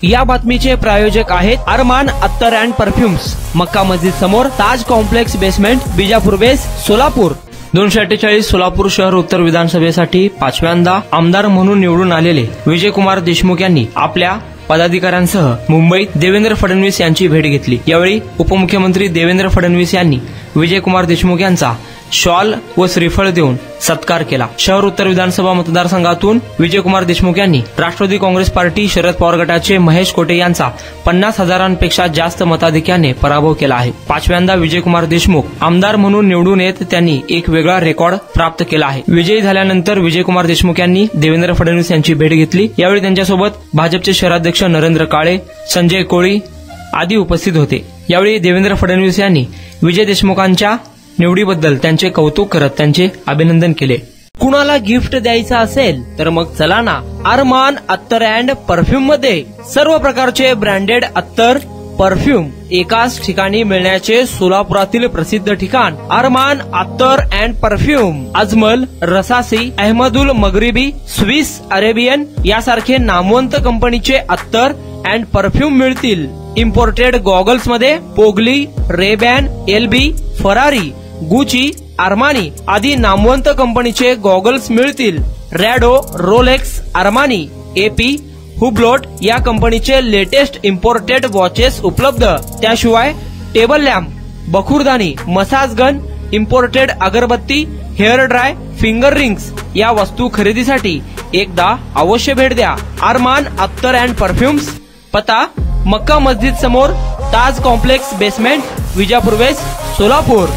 या बातमीचे प्रायोजक आहेत अरमान अत्तर अँड परफ्युम्स, मक्का मस्जिद समोर, ताज कॉम्प्लेक्स बेसमेंट, बिजापूर बेस, सोलापूर। 248 सोलापूर शहर उत्तर विधानसभेसाठी 5व्यांदा आमदार म्हणून निवडून आलेले विजयकुमार देशमुख यांनी आपल्या पदाधिकाऱ्यांसह मुंबईत देवेंद्र फडणवीस यांची भेट घेतली। यावेळी उपमुख्यमंत्री देवेंद्र फडणवीस यांनी विजयकुमार देशमुख यांचा शॉल व श्रीफळ देऊन सत्कार केला। शहर उत्तर विधानसभा मतदारसंघातून विजयकुमार देशमुख यांनी राष्ट्रवादी काँग्रेस पार्टी शरद पवार गटाचे महेश कोटे यांचा 50,000पेक्षा जास्त मताधिक्याने पराभव केला आहे। 5व्यांदा विजयकुमार देशमुख आमदार म्हणून निवडून येत त्यांनी एक वेगळा रेकॉर्ड प्राप्त केला आहे। विजयी झाल्यानंतर विजयकुमार देशमुख यांनी देवेंद्र फडणवीस यांची भेट घेतली। यावेळी त्यांच्यासोबत भाजपचे शहराध्यक्ष नरेंद्र काळे, संजय कोळी आदी उपस्थित होते। यावेळी देवेंद्र फडणवीस यांनी विजय देशमुखांच्या निवडीबद्दल त्यांचे कौतुक करत त्यांचे अभिनंदन केले। कुणाला गिफ्ट द्यायचं असेल तर मग चला ना अरमान अत्तर अँड परफ्यूम मध्ये सर्व प्रकारचे ब्रँडेड अत्तर परफ्यूम एकाच ठिकाणी मिळण्याचे सोलापुरातील प्रसिद्ध ठिकाण Armaan Attar and perfume. Ajmal, Rasasi, Ahmed Al Maghribi, Swiss Arabian यासारखे नामवंत कंपनीचे अत्तर अँड परफ्यूम मिळतील। इम्पोर्टेड गॉगल्स मध्ये पोगली, Ray Ban, LB, Ferrari, Gucci, Armani आदी नामवंत कंपनीचे गॉगल्स मिळतील। Rado, Rolex, Armani, AP, Hublot या कंपनीचे लेटेस्ट इम्पोर्टेड वॉचेस उपलब्ध। त्याशिवाय टेबल लॅम्प, बखुरदानी, मसाज गन, इम्पोर्टेड अगरबत्ती, हेअर ड्राय, फिंगर रिंग्स या वस्तू खरेदीसाठी एकदा अवश्य भेट द्या अरमान अत्तर अँड परफ्यूम्स। पता मक्का मस्जिद समोर, ताज कॉम्प्लेक्स बेसमेंट, विजापूर वेस्ट, सोलापूर।